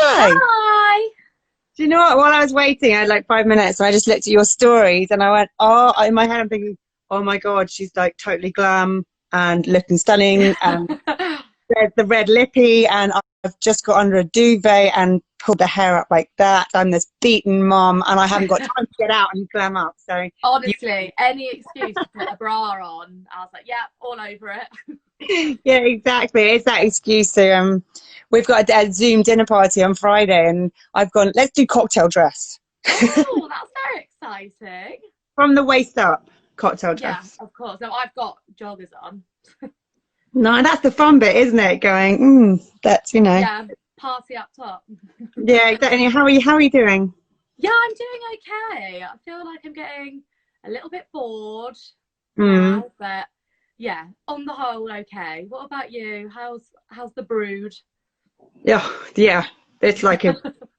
Hi. Hi. Do you know what? While I was waiting, I had like 5 minutes, and I just looked at your stories, and I went, "Oh!" In my head, I'm thinking, "Oh my God, she's like totally glam and looking stunning, and the red lippy, and I've just got under a duvet and pulled the hair up like that. I'm this beaten mom, and I haven't got time to get out and glam up." So, you, Honestly, any excuse to put a bra on, I was like, yeah, all over it. yeah, exactly. It's that excuse to We've got a Zoom dinner party on Friday, and I've gone, "Let's do cocktail dress." Oh, that's very exciting. From the waist up, cocktail Yeah, dress. of course. No, I've got joggers on. No, that's the fun bit, isn't it? Going, that's, Yeah, party up top. yeah, exactly. How are you doing? Yeah, I'm doing okay. I feel like I'm getting a little bit bored Mm. now, but yeah, on the whole, okay. What about you? How's the brood? Yeah, yeah. It's like a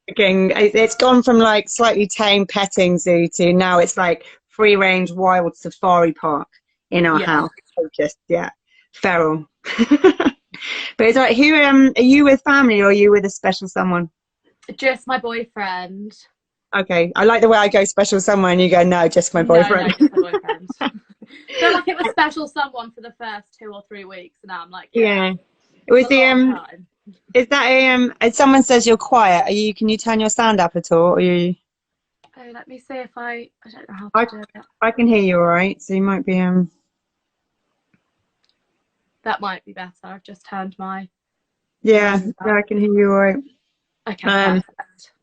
freaking, it's gone from like slightly tame petting zoo to now it's like free range wild safari park in our Yeah, house. So just, yeah, feral. But it's like, who are you with family, or are you with a special someone? just my boyfriend. Okay, I like the way I go special someone and you go, no, just my No, no, boyfriend. just my boyfriend. Feel like it was special someone for the first 2 or 3 weeks, and now I'm like, yeah, Yeah. It was a the long time. is that if someone says you're quiet, can you turn your sound up at all? Or you Oh, let me see if I don't know how to I do it. I can hear you all right, so you might be That might be better. I've just turned my yeah, volume yeah, up. I can hear you all right. Okay, Um perfect.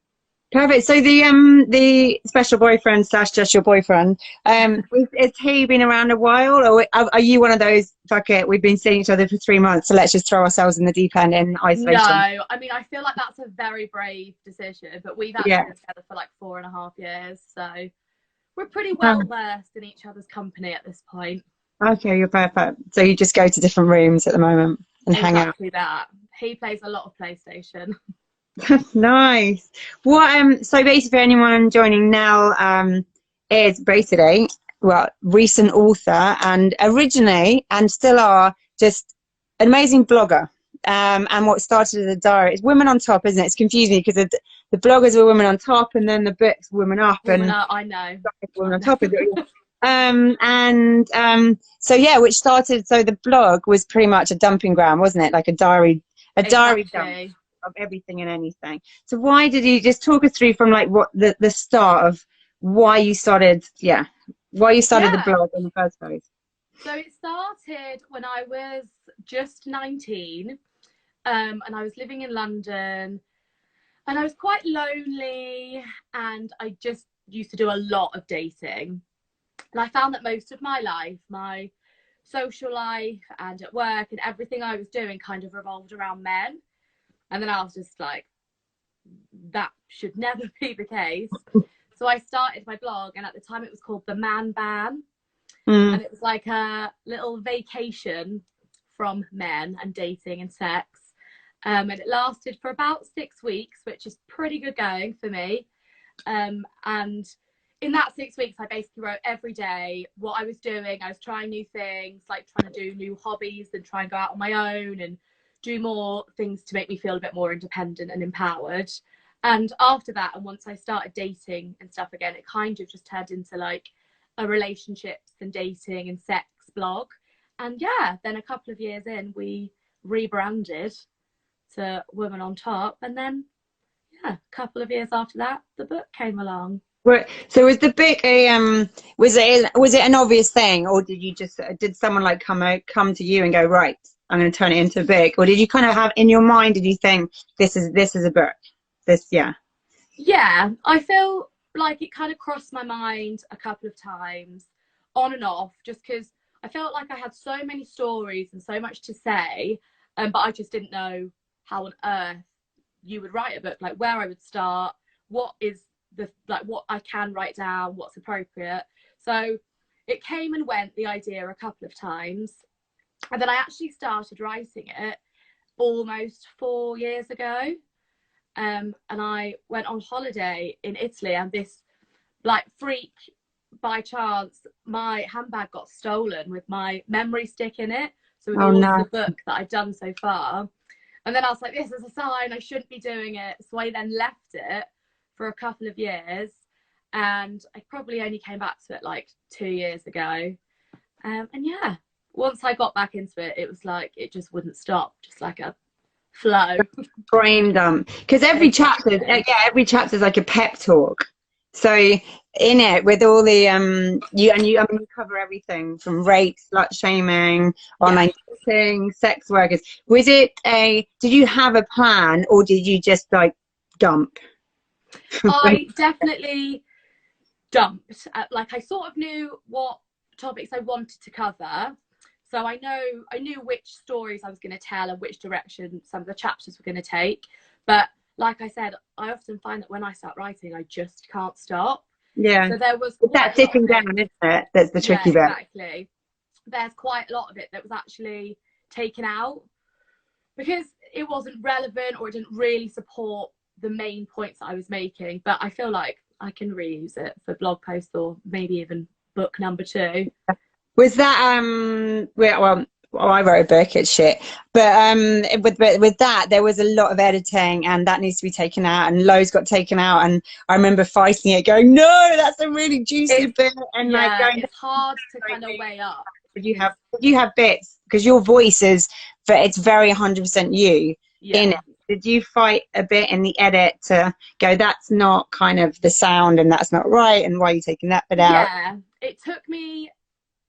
Perfect. So the special boyfriend slash just your boyfriend, has he been around a while, or are you one of those, fuck it, we've been seeing each other for 3 months, so let's just throw ourselves in the deep end in No, isolation? I mean, I feel like that's a very brave decision, but we've actually Yeah. been together for like 4.5 years, so we're pretty well versed in each other's company at this point. Okay, you're perfect. So you just go to different rooms at the moment and hang out. Exactly that. He plays a lot of PlayStation. Nice. What so basically anyone joining now is basically, well, recent author, and originally and still are just an amazing blogger. And what started as a diary, it's Women on Top, isn't it? It's confusing because the bloggers were Women on Top, and then the books Women Up, Woman, and I know. Women I on Top is know. it. So yeah, which started, so the blog was pretty much a dumping ground, wasn't it? Like a diary dump Exactly. of everything and anything. So why did you just talk us through from like what the start of why you started, yeah, why you started the Yeah. blog in the first place? So it started when I was just 19, and I was living in London, and I was quite lonely, and I just used to do a lot of dating. And I found that most of my life, my social life and at work and everything I was doing kind of revolved around men. And then I was just like, that should never be the case. So I started my blog, and at the time it was called The Man Ban. Mm. And it was like a little vacation from men and dating and sex. And it lasted for about 6 weeks, which is pretty good going for me. And in that 6 weeks, I basically wrote every day what I was doing. I was trying new things, like trying to do new hobbies and try and go out on my own and do more things to make me feel a bit more independent and empowered. And after that, and once I started dating and stuff again, it kind of just turned into like a relationships and dating and sex blog. And yeah, then a couple of years in, we rebranded to Women on Top. And then, yeah, a couple of years after that, the book came along. So was the book a was it an obvious thing, or did you just did someone like come to you and go, right, I'm going to turn it into a book, or did you kind of have in your mind, did you think this is a book, this, yeah? Yeah, I feel like it kind of crossed my mind a couple of times on and off, just because I felt like I had so many stories and so much to say, but I just didn't know how on earth you would write a book, like where I would start, what is the like what I can write down, what's appropriate. So it came and went, the idea, a couple of times, and then I actually started writing it almost 4 years ago. And I went on holiday in Italy, and this like freak by chance, my handbag got stolen with my memory stick in it. So with Oh all of the no. book that I'd done so far, And then I was like, this is a sign I shouldn't be doing it. So I then left it for a couple of years, and I probably only came back to it like 2 years ago. And yeah, once I got back into it, it was like it just wouldn't stop, just like a flow. Brain dump. Because every chapter, yeah, every chapter is like a pep talk. So in it, with all the I mean, you cover everything from rape, slut shaming, online dating, sex workers. Was it did you have a plan, or did you just like dump? I definitely dumped. Like I sort of knew what topics I wanted to cover, so I knew which stories I was going to tell and which direction some of the chapters were going to take. But like I said, I often find that when I start writing, I just can't stop. Yeah. So there was that sitting down, isn't it? That's the tricky bit. Exactly. There's quite a lot of it that was actually taken out because it wasn't relevant, or it didn't really support the main points that I was making. But I feel like I can reuse it for blog posts, or maybe even book number 2. Was that well, I wrote a book, it's shit, but with that there was a lot of editing, and that needs to be taken out, and loads got taken out, and I remember fighting it, going, no, that's a really juicy bit, and like going, it's hard to kind of weigh up. You have bits, because your voice is, it's very 100% you in it. Did you fight a bit in the edit to go, that's not kind of the sound, and that's not right, and why are you taking that bit out? Yeah, it took me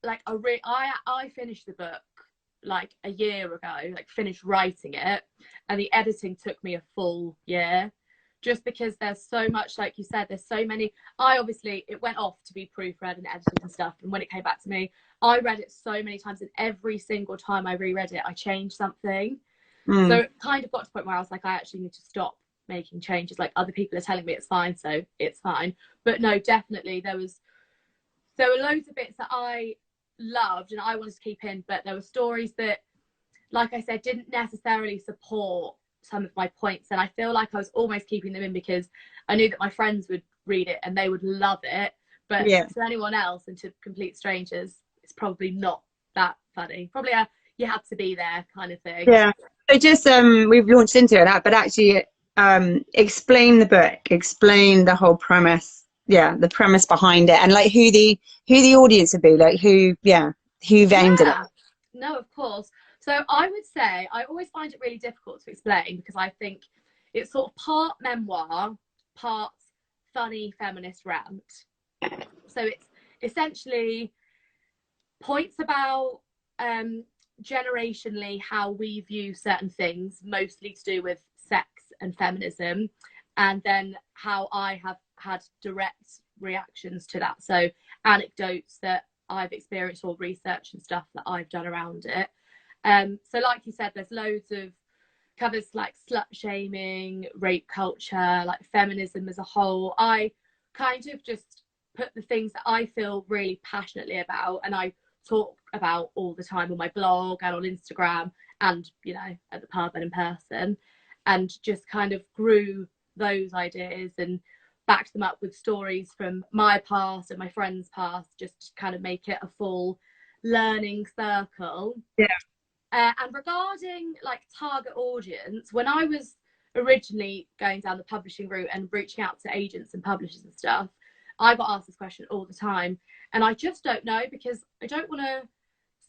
like I finished the book like a year ago, like finished writing it, and the editing took me a full year, just because there's so much, like you said, there's so many. It went off to be proofread and edited and stuff, and when it came back to me, I read it so many times, and every single time I reread it, I changed something. So it kind of got to the point where I was like, I actually need to stop making changes. Like, other people are telling me it's fine, so it's fine. But no, definitely there were loads of bits that I loved and I wanted to keep in, but there were stories that, like I said, didn't necessarily support some of my points, and I feel like I was almost keeping them in because I knew that my friends would read it and they would love it, but to anyone else and to complete strangers, it's probably not that funny. Probably you had to be there kind of thing. Yeah. So just we've launched into that, but actually explain the book, explain the whole premise, the premise behind it, and like who the audience would be, like who you've aimed it at. No, of course. So I would say I always find it really difficult to explain, because I think it's sort of part memoir, part funny feminist rant. So it's essentially points about generationally how we view certain things, mostly to do with sex and feminism, and then how I have had direct reactions to that. So anecdotes that I've experienced, or research and stuff that I've done around it. So like you said, there's loads of covers like slut shaming, rape culture, like feminism as a whole. I kind of just put the things that I feel really passionately about, and I talk about all the time on my blog and on Instagram, and at the pub and in person, and just kind of grew those ideas and backed them up with stories from my past and my friends' past, just to kind of make it a full learning circle. And regarding like target audience, when I was originally going down the publishing route and reaching out to agents and publishers and stuff, I got asked this question all the time, and I just don't know, because I don't want to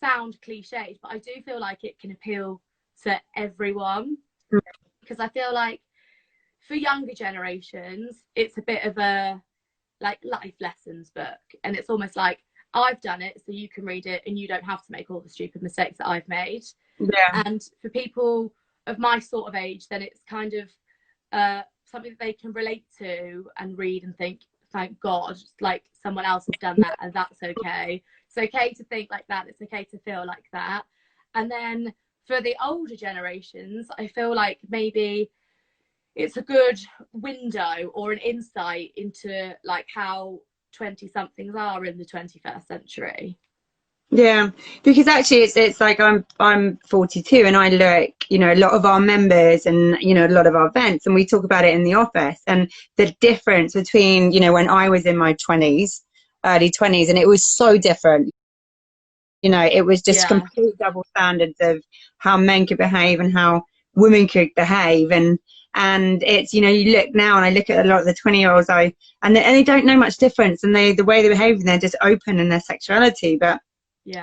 sound cliched, but I do feel like it can appeal to everyone, because I feel like for younger generations it's a bit of a like life lessons book, and it's almost like I've done it so you can read it and you don't have to make all the stupid mistakes that I've made. And for people of my sort of age, then it's kind of something that they can relate to and read and think, thank God, like someone else has done that, and that's okay. It's okay to think like that, it's okay to feel like that. And then for the older generations, I feel like maybe it's a good window or an insight into like how 20 somethings are in the 21st century. Yeah, because actually it's like I'm 42, and I look, a lot of our members and a lot of our events, and we talk about it in the office, and the difference between when I was in my 20s, early 20s, and it was so different. It was just complete double standards of how men could behave and how women could behave. And it's, you know, you look now and I look at a lot of the 20-year-olds and they don't know much difference, and the way they behave, and they're just open in their sexuality. But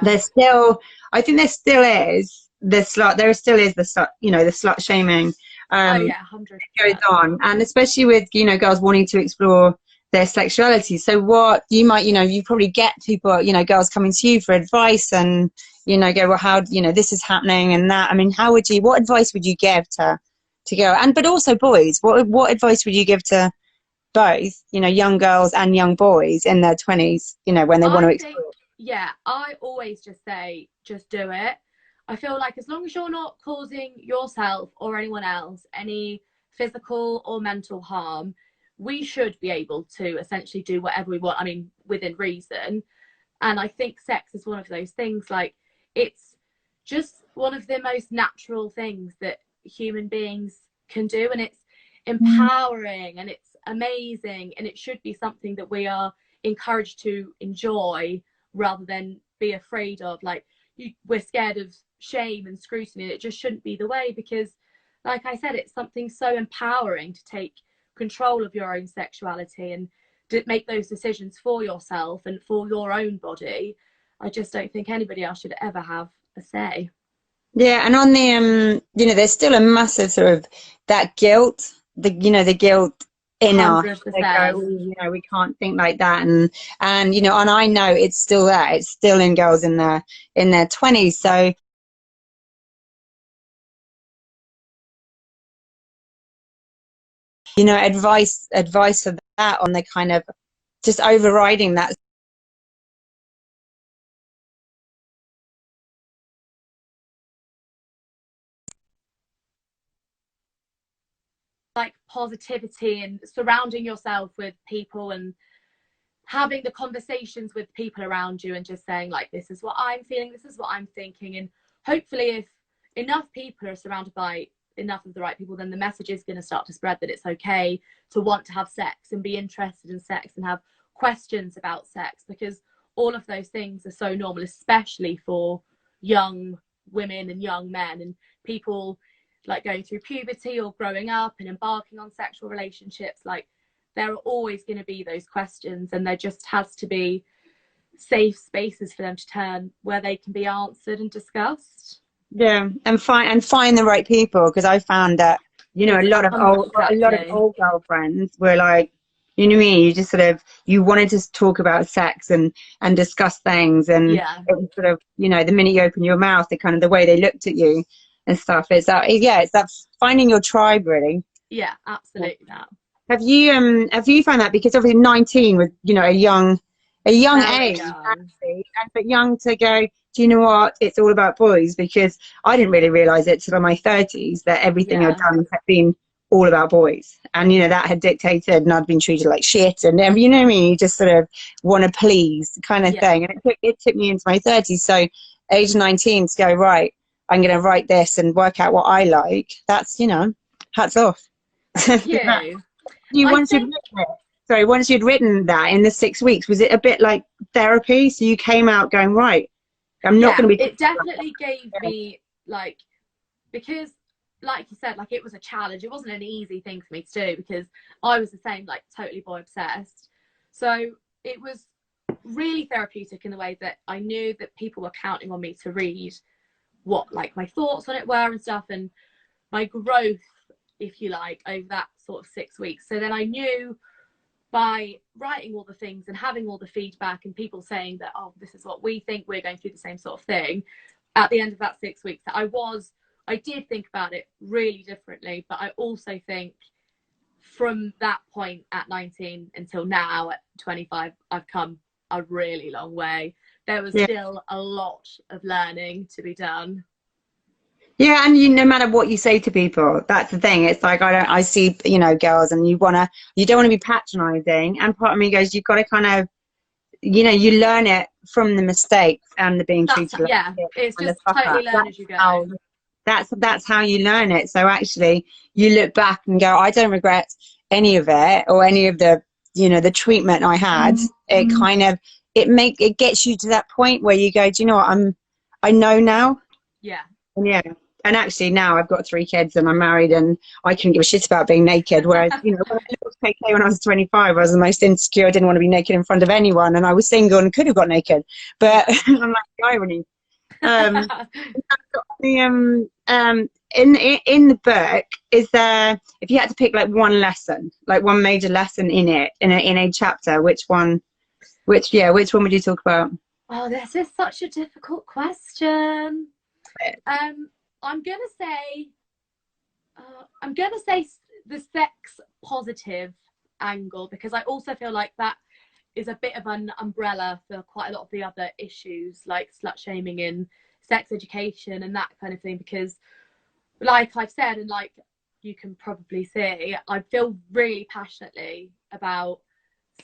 there's still, I think there still is the slut, there still is the slut, you know, the slut shaming 100% goes on, and especially with, you know, girls wanting to explore their sexuality. So what you might, you know, you probably get people, you know, girls coming to you for advice, and, you know, go, well, how, you know, this is happening and that. I mean, what advice would you give to go? And but also boys, what advice would you give to both, you know, young girls and young boys in their 20s, you know, when they want to explore? I always just say, just do it. I feel like as long as you're not causing yourself or anyone else any physical or mental harm, we should be able to essentially do whatever we want. I mean, within reason. And I think sex is one of those things, like, it's just one of the most natural things that human beings can do, and it's empowering and it's amazing, and it should be something that we are encouraged to enjoy rather than be afraid of. Like, we're scared of shame and scrutiny, and it just shouldn't be the way, because like I said, it's something so empowering to take control of your own sexuality and to make those decisions for yourself and for your own body. I just don't think anybody else should ever have a say. Yeah, and on the you know, there's still a massive sort of that guilt, the guilt in us. They go, you know, we can't think like that, and you know, and I know it's still there. It's still in girls in their 20s. So you know, advice for that, on the kind of just overriding that. Like positivity and surrounding yourself with people and having the conversations with people around you and just saying, like, this is what I'm feeling, this is what I'm thinking. And hopefully if enough people are surrounded by enough of the right people, then the message is going to start to spread that it's okay to want to have sex and be interested in sex and have questions about sex, because all of those things are so normal, especially for young women and young men and people like going through puberty or growing up and embarking on sexual relationships. Like, there are always going to be those questions, and there just has to be safe spaces for them to turn where they can be answered and discussed. Yeah, and find the right people, because I found that, you know, a lot of old girlfriends were like, you know what I mean, you just sort of, you wanted to talk about sex and discuss things, and it was sort of, you know, the minute you open your mouth, the way they looked at you and stuff. It's that, it's that finding your tribe, really. Yeah, absolutely. That. Have you found that, because obviously 19 was, you know, a young age, actually, but young to go, do you know what, it's all about boys? Because I didn't really realize it till in my 30s that everything I'd done had been all about boys, and you know, that had dictated, and I'd been treated like shit, and you know what I mean, you just sort of want to please kind of thing. And it took me into my 30s, so age 19 to go, right, I'm going to write this and work out what I like. That's, you know, hats off. Once you'd written that in the 6 weeks, was it a bit like therapy? So you came out going, right, I'm not going to be. It definitely gave me, like, because like you said, like, it was a challenge. It wasn't an easy thing for me to do, because I was the same, like, totally boy obsessed. So it was really therapeutic in the way that I knew that people were counting on me to read what, like, my thoughts on it were and stuff, and my growth, if you like, over that sort of 6 weeks. So then I knew, by writing all the things and having all the feedback and people saying that, oh, this is what we think, we're going through the same sort of thing, at the end of that 6 weeks, that I did think about it really differently. But I also think from that point at 19 until now at 25, I've come a really long way. There was still a lot of learning to be done. Yeah, and no matter what you say to people, that's the thing. It's like, I see, you know, girls, and you don't want to be patronizing, and part of me goes, you've got to kind of, you know, you learn it from the mistakes and the being treated like shit. It's just totally learn as you go. That's how you learn it. So actually, you look back and go, I don't regret any of it, or any of the, you know, the treatment I had. It kind of, it gets you to that point where you go, do you know what, I know now. Yeah. And and actually now I've got 3 kids and I'm married and I couldn't give a shit about being naked. Whereas, you know, when I was KK when I was 25, I was the most insecure. I didn't want to be naked in front of anyone, and I was single and could have got naked. But I'm like the irony. Um, the in the book, is there, if you had to pick like one lesson, like one major lesson in it, in a chapter, which one? Which one would you talk about? Oh, this is such a difficult question. I'm gonna say, the sex positive angle, because I also feel like that is a bit of an umbrella for quite a lot of the other issues, like slut shaming in sex education and that kind of thing. Because, like I've said, and like you can probably see, I feel really passionately about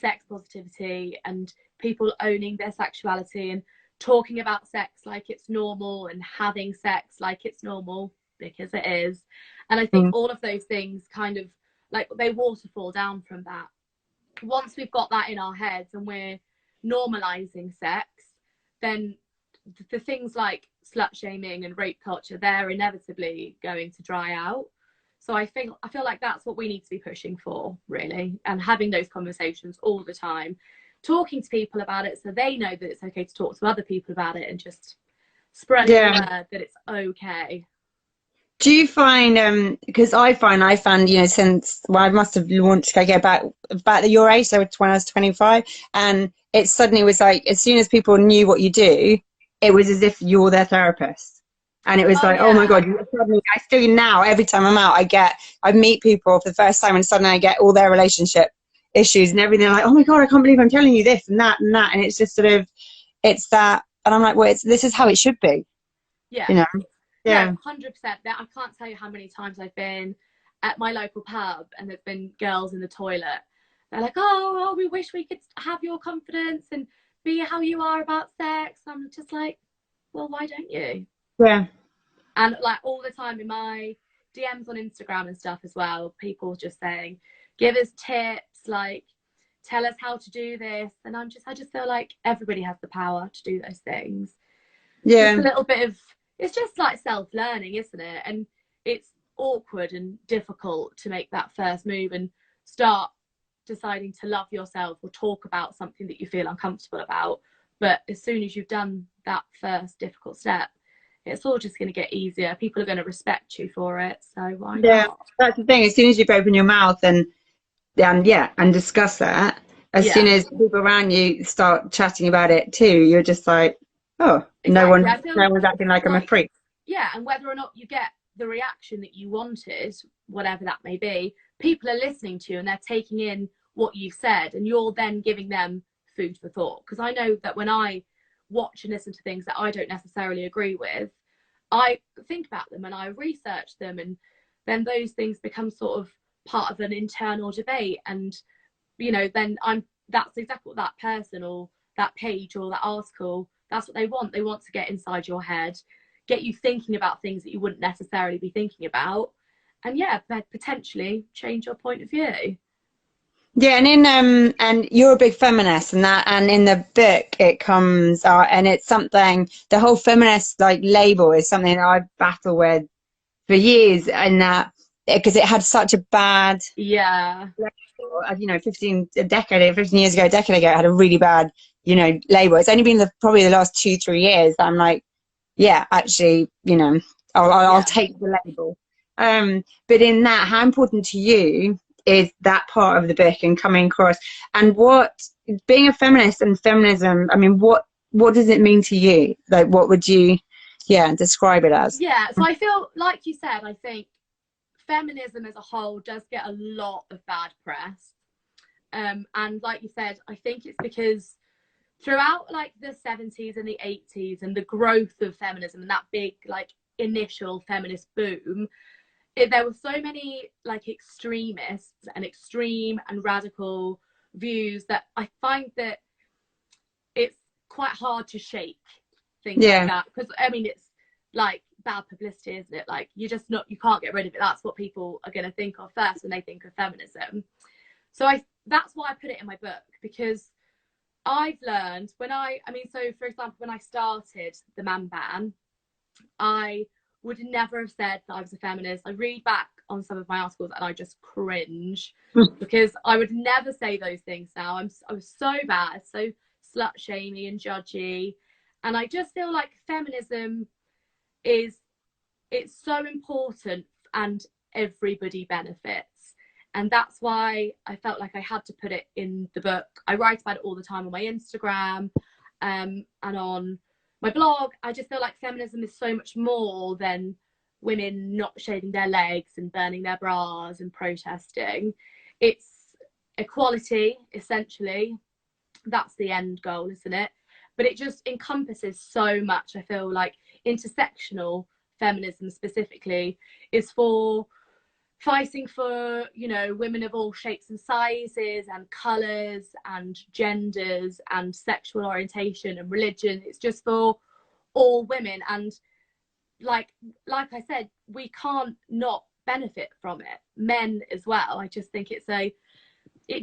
sex positivity and people owning their sexuality and talking about sex like it's normal and having sex like it's normal, because it is. And I think all of those things kind of like they waterfall down from that. Once we've got that in our heads and we're normalizing sex, then the things like slut shaming and rape culture, they're inevitably going to dry out. So I feel like that's what we need to be pushing for, really, and having those conversations all the time, talking to people about it so they know that it's okay to talk to other people about it, and just spreading the word that it's okay. Do you find, because I found, you know, since, well, I must have launched KK about your age, so when I was 25, and it suddenly was like, as soon as people knew what you do, it was as if you're their therapist. And it was oh my God, suddenly, I still now, every time I'm out, I meet people for the first time, and suddenly I get all their relationship issues and everything. They're like, oh my God, I can't believe I'm telling you this and that and that. And it's just sort of, it's that, and I'm like, well, this is how it should be. Yeah. You know? Yeah. 100%. I can't tell you how many times I've been at my local pub and there's been girls in the toilet. They're like, oh, we wish we could have your confidence and be how you are about sex. I'm just like, well, why don't you? Yeah. And like all the time in my DMs on Instagram and stuff as well, people just saying, give us tips, like tell us how to do this. And I just feel like everybody has the power to do those things. Yeah. Just a little bit of, it's just like self-learning, isn't it? And it's awkward and difficult to make that first move and start deciding to love yourself or talk about something that you feel uncomfortable about. But as soon as you've done that first difficult step, it's all just going to get easier. People are going to respect you for it. So why not? Yeah, that's the thing. As soon as you open your mouth and discuss that, as soon as people around you start chatting about it too, you're just like, oh, exactly. no one's acting like I'm a freak. Yeah, and whether or not you get the reaction that you wanted, whatever that may be, people are listening to you and they're taking in what you've said, and you're then giving them food for thought. Because I know that when I watch and listen to things that I don't necessarily agree with, I think about them and I research them, and then those things become sort of part of an internal debate. And you know, then that's exactly what that person or that page or that article, that's what they want. They want to get inside your head, get you thinking about things that you wouldn't necessarily be thinking about, and potentially change your point of view. Yeah, and you're a big feminist, and in the book it comes and it's something, the whole feminist like label is something that I battle with for years, and that because it had such a bad, you know, 15 years ago, a decade ago, it had a really bad, you know, label. It's only been probably the last 2-3 years that I'm like, yeah, actually, you know, I'll take the label. But in that, how important to you is that part of the book and coming across, and what being a feminist and feminism, I mean, what does it mean to you? Like, what would you describe it as? So I feel like you said, I think feminism as a whole does get a lot of bad press, and like you said, I think it's because throughout like the 70s and the 80s and the growth of feminism and that big like initial feminist boom, there were so many like extremists and extreme and radical views that I find that it's quite hard to shake things like that, because I mean, it's like bad publicity, isn't it? Like you can't get rid of it. That's what people are going to think of first when they think of feminism. So that's why I put it in my book, because I've learned so for example, when I started the man ban, I would never have said that I was a feminist. I read back on some of my articles and I just cringe because I would never say those things now. I was so bad, so slut shamey and judgy. And I just feel like feminism it's so important and everybody benefits. And that's why I felt like I had to put it in the book. I write about it all the time on my Instagram and on my blog. I just feel like feminism is so much more than women not shaving their legs and burning their bras and protesting. It's equality, essentially. That's the end goal, isn't it? But it just encompasses so much. I feel like intersectional feminism specifically is for fighting for, you know, women of all shapes and sizes and colours and genders and sexual orientation and religion. It's just for all women. And like I said, we can't not benefit from it. Men as well. I just think it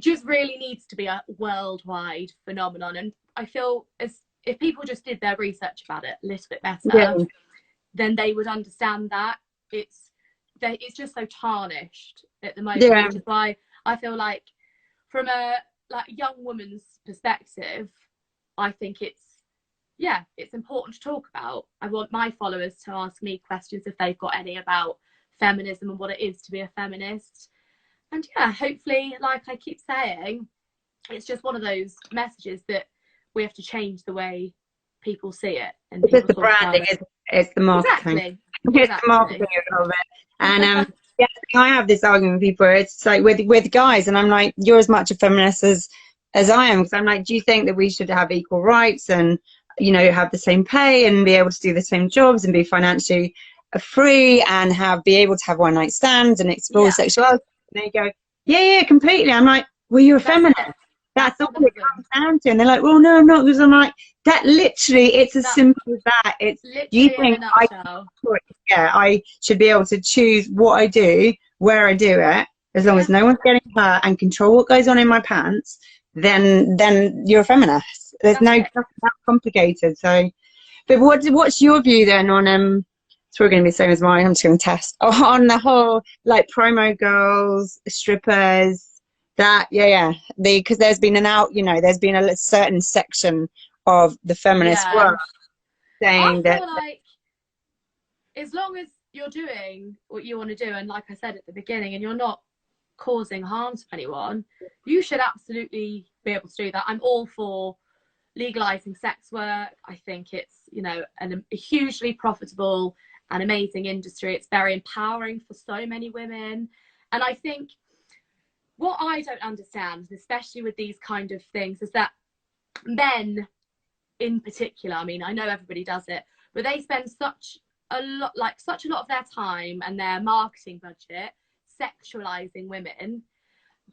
just really needs to be a worldwide phenomenon. And I feel as if people just did their research about it a little bit better, then they would understand that it's just so tarnished at the moment, which is why I feel like from a young woman's perspective, I think it's important to talk about. I want my followers to ask me questions if they've got any about feminism and what it is to be a feminist. And hopefully, like I keep saying, it's just one of those messages that we have to change the way people see it. And it's the branding, it's the marketing. Exactly. It's the marketing of it. And I have this argument with people. It's like with guys, and I'm like, you're as much a feminist as I am, because I'm like, do you think that we should have equal rights and, you know, have the same pay and be able to do the same jobs and be financially free and be able to have one night stands and explore sexuality? And they go, yeah, completely. I'm like, well, you're a feminist. That's all it comes down to. And they're like, well, no, I'm not. Because I'm like, that literally, it's as simple as that. It's, do you think I should be able to choose what I do, where I do it, as long as no one's getting hurt and control what goes on in my pants, then you're a feminist. There's nothing that complicated. So, but what's your view then on it's probably going to be the same as mine. I'm just going to test on the whole, like, promo girls, strippers. That because there's been there's been a certain section of the feminist world saying that, like, as long as you're doing what you want to do, and like I said at the beginning, and you're not causing harm to anyone, you should absolutely be able to do that. I'm all for legalizing sex work. I think it's, you know, a hugely profitable and amazing industry. It's very empowering for so many women. And I think what I don't understand, especially with these kind of things, is that men in particular, I mean, I know everybody does it, but they spend such a lot of their time and their marketing budget sexualizing women.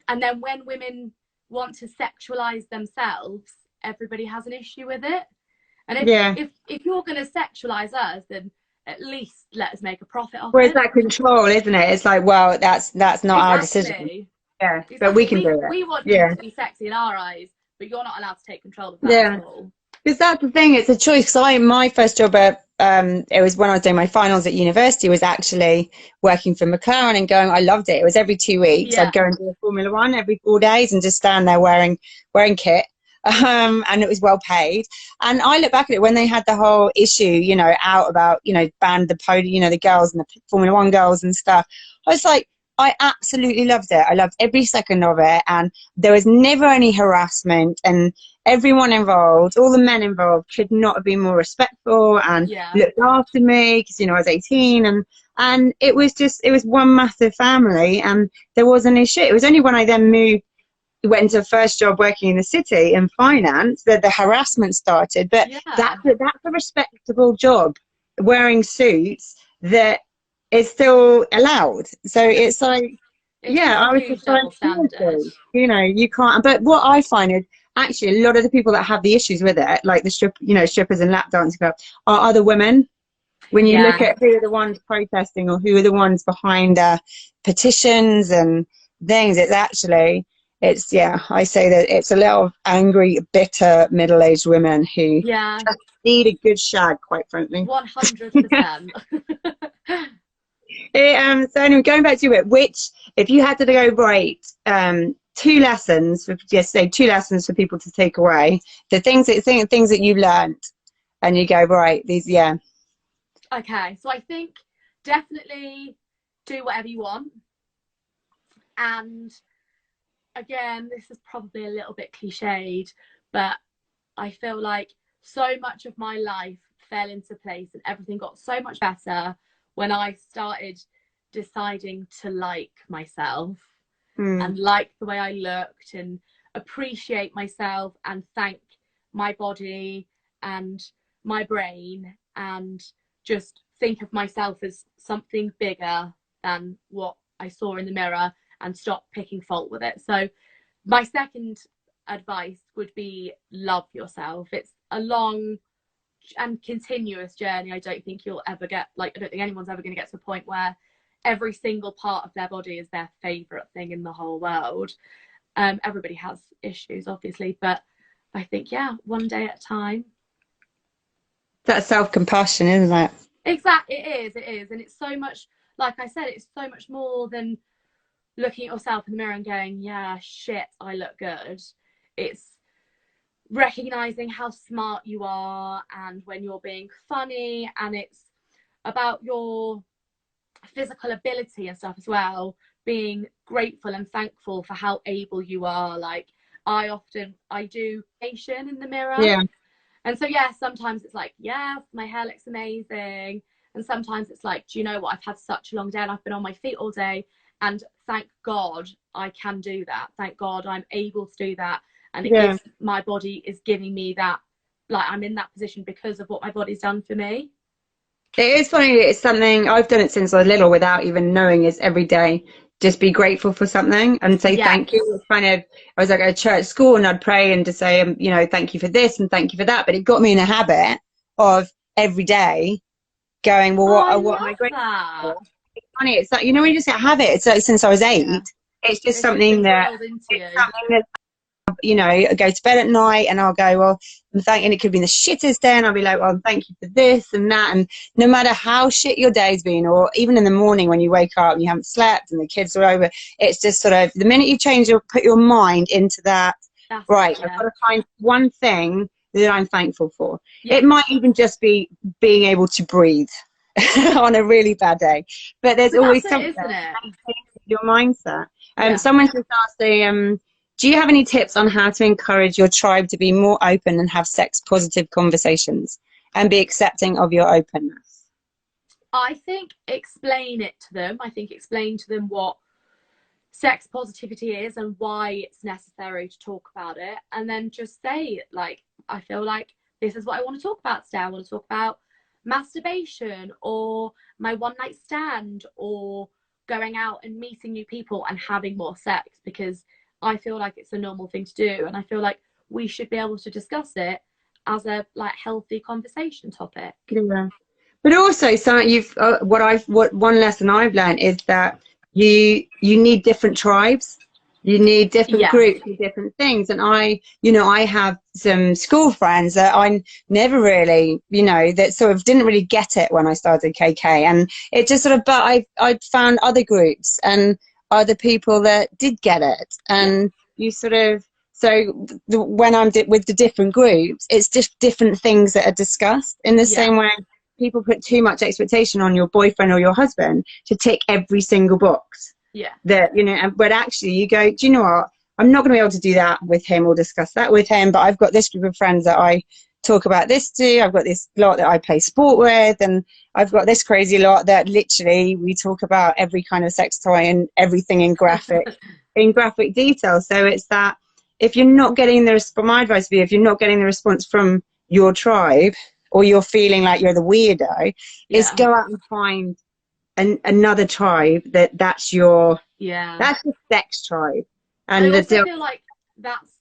And then when women want to sexualize themselves, everybody has an issue with it. And if you're going to sexualize us, then at least let us make a profit off it. Well, it's that control, isn't it? It's like, well, that's not our decision. Yeah, exactly. But we can do it. We want you to be sexy in our eyes, but you're not allowed to take control of that at all. Because that's the thing, it's a choice. Because my first job it was when I was doing my finals at university, was actually working for McLaren and going, I loved it. It was every 2 weeks. I'd go and do a Formula One every 4 days and just stand there wearing kit. And it was well paid. And I look back at it when they had the whole issue, you know, out about, you know, banned the podium, you know, the girls and the Formula One girls and stuff. I was like, I absolutely loved it. I loved every second of it. And there was never any harassment, and everyone involved, all the men involved, could not have been more respectful and looked after me, because, you know, I was 18, and it was one massive family, and there wasn't any shit. It was only when I then went into a first job working in the city in finance that the harassment started. But that's a respectable job, wearing suits, that is still allowed. So it's like, I was just like, you know, you can't. But what I find is actually a lot of the people that have the issues with it, like the strippers and lap dancing clubs, are other women. When you look at who are the ones protesting or who are the ones behind petitions and things, it's actually, I say that it's a lot of angry, bitter, middle-aged women who just need a good shag, quite frankly. 100%. So anyway, going back to it, which, if you had to go right, two lessons, just say two lessons for people to take away, the things that you learned, and you go, right, these, yeah. Okay, so I think definitely do whatever you want. And again, this is probably a little bit cliched, but I feel like so much of my life fell into place and everything got so much better when I started deciding to like myself and like the way I looked and appreciate myself and thank my body and my brain and just think of myself as something bigger than what I saw in the mirror and stop picking fault with it. So my second advice would be love yourself. It's a long and continuous journey. I don't think you'll ever get, like, I don't think anyone's ever going to get to a point where every single part of their body is their favorite thing in the whole world. Everybody has issues, obviously, but I think, yeah, one day at a time. That's self-compassion, isn't it? Exactly, it is. And it's so much, like I said, it's so much more than looking at yourself in the mirror and going, yeah, shit, I look good. It's recognizing how smart you are and when you're being funny, and it's about your physical ability and stuff as well, being grateful and thankful for how able you are. Like I do patient in the mirror, Yeah. and so yeah, sometimes it's like, yes, my hair looks amazing, and sometimes it's like, do you know what, I've had such a long day and I've been on my feet all day, and thank God I can do that, thank God I'm able to do that, and it gives, my body is giving me that, like I'm in that position because of what my body's done for me. It is funny. It's something I've done it since I was little without even knowing. Is every day just be grateful for something and say thank you. It's kind of, I was like at a church school and I'd pray and just say, you know, thank you for this and thank you for that. But it got me in a habit of every day going, well, what am I grateful for? It's funny. It's like, you know, when you just get a habit. It's like since I was 8, it's just something that, you know, I go to bed at night and I'll go, well, I'm thanking, it could be the shittest day, and I'll be like, well, thank you for this and that. And no matter how shit your day's been, or even in the morning when you wake up and you haven't slept and the kids are over, it's just sort of the minute you change or put your mind into that, right, I've got to find one thing that I'm thankful for. It might even just be being able to breathe on a really bad day, but there's always something, isn't it? Your mindset. Someone just asked do you have any tips on how to encourage your tribe to be more open and have sex positive conversations and be accepting of your openness? I think explain it to them. I think explain to them what sex positivity is and why it's necessary to talk about it. And then just say, like, I feel like this is what I want to talk about today. I want to talk about masturbation or my one night stand or going out and meeting new people and having more sex, because I feel like it's a normal thing to do, and I feel like we should be able to discuss it as a like healthy conversation topic. Yeah. But also, so what one lesson I've learned is that you need different tribes, you need different groups and different things. And I have some school friends that I never really, that sort of didn't really get it when I started KK, and it just sort of, but I found other groups and other people that did get it, and you sort of, so when I'm with the different groups, it's just different things that are discussed. In the same way people put too much expectation on your boyfriend or your husband to tick every single box, that but actually you go, do you know what, I'm not going to be able to do that with him or discuss that with him, but I've got this group of friends that I talk about this to, I've got this lot that I play sport with, and I've got this crazy lot that literally we talk about every kind of sex toy and everything in graphic detail. So it's that if you're not getting my advice would be, if you're not getting the response from your tribe, or you're feeling like you're the weirdo, is go out and find another tribe that's your sex tribe. And I also feel like that's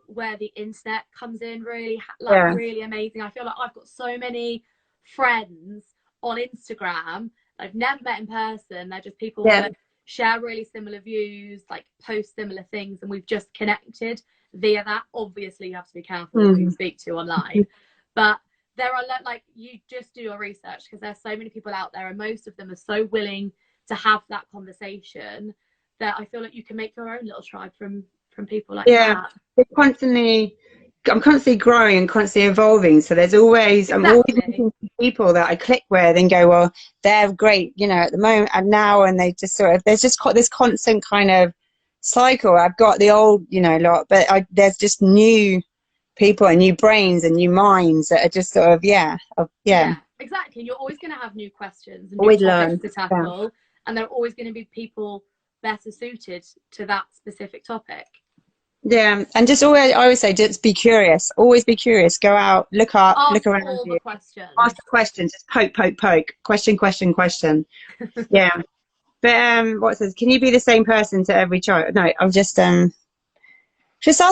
where the internet comes in really, like really amazing. I feel like I've got so many friends on Instagram I've never met in person. They're just people that share really similar views, like post similar things, and we've just connected via that. Obviously you have to be careful who you speak to online, but there are like, you just do your research, because there's so many people out there, and most of them are so willing to have that conversation, that I feel like you can make your own little tribe from people like that. It's constantly, I'm constantly growing and constantly evolving. So there's always, I'm always looking for people that I click with and go, well, they're great, you know, at the moment and now, and they just sort of, there's just this constant kind of cycle. I've got the old, you know, lot, but there's just new people and new brains and new minds that are just sort of, yeah, exactly. And you're always going to have new questions and always new learn topics to tackle, and there are always going to be people better suited to that specific topic. Yeah, and just always, I always say, just be curious. Always be curious. Go out, look up, look around all you. the questions. Ask the questions. Just poke. Question. Yeah. But what it says? Can you be the same person to every child? No, I'm just ask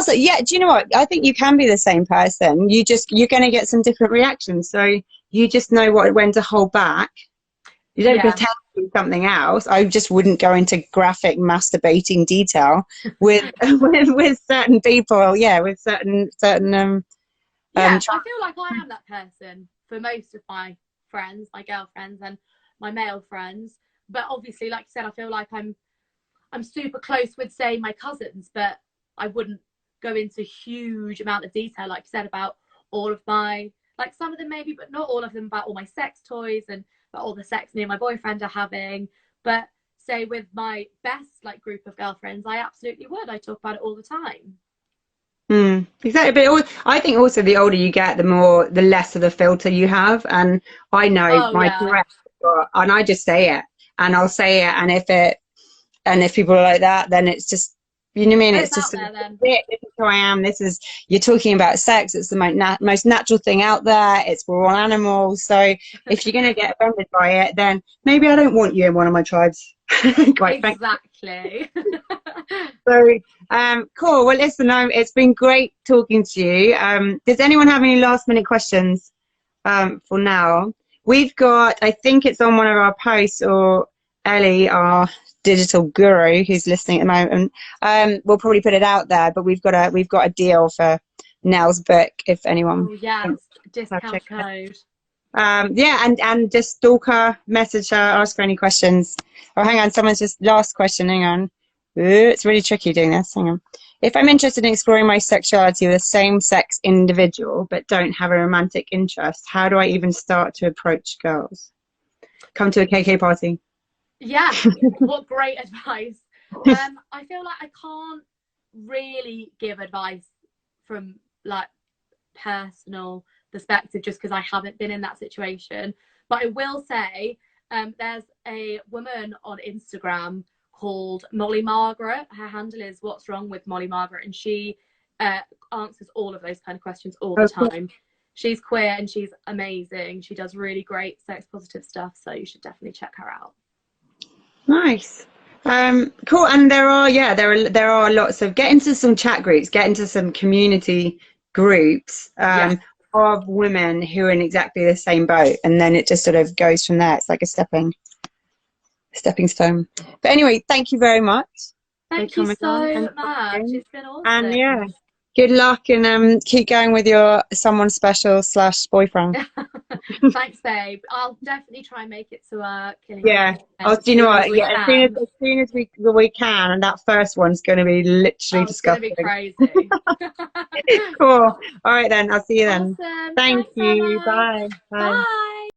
that. Yeah. Do you know what? I think you can be the same person. You're going to get some different reactions. So you just know when to hold back. You don't pretend to do something else. I just wouldn't go into graphic masturbating detail with with certain people. Yeah, with certain I feel like I am that person for most of my friends, my girlfriends and my male friends. But obviously, like you said, I feel like I'm super close with, say, my cousins, but I wouldn't go into huge amount of detail, like you said, about all of my, like some of them maybe, but not all of them, about all my sex toys and about all the sex me and my boyfriend are having. But say with my best like group of girlfriends, I absolutely would. I talk about it all the time. Exactly, but I think also the older you get, the less of the filter you have. And I know my direct, and I just say it, and I'll say it, and if people are like that, then it's just, you know what I mean? It's just there, then. This is who I am. You're talking about sex. It's the most natural thing out there. We're all animals. So if you're going to get offended by it, then maybe I don't want you in one of my tribes. Quite exactly. So, cool. Well, listen, it's been great talking to you. Does anyone have any last minute questions for now? We've got, I think it's on one of our posts, or Ellie, our digital guru who's listening at the moment, we'll probably put it out there, but we've got a deal for Nell's book if anyone discount code. And just stalk her, message her, ask her any questions. Oh, hang on, someone's just last question, hang on. Ooh, it's really tricky doing this, hang on. If I'm interested in exploring my sexuality with a same-sex individual but don't have a romantic interest, how do I even start to approach girls? Come to a KK party. Yeah, what great advice. I feel like I can't really give advice from like personal perspective just because I haven't been in that situation. But I will say there's a woman on Instagram called Molly Margaret. Her handle is What's Wrong with Molly Margaret, and she answers all of those kind of questions all the time. She's queer and she's amazing. She does really great sex positive stuff, so you should definitely check her out. Nice. Cool. And there are lots of, get into some chat groups, get into some community groups of women who are in exactly the same boat, and then it just sort of goes from there. It's like a stepping stone. But anyway, thank you very much. Thank you so much. It's been awesome. And good luck, and keep going with your someone special / boyfriend. Thanks, babe. I'll definitely try and make it to Killing. Oh, do you know what? Yeah, as soon as we can, and that first one's going to be literally disgusting. It's going to be crazy. Cool. All right then. I'll see you then. Awesome. Thank you. Bye. Bye.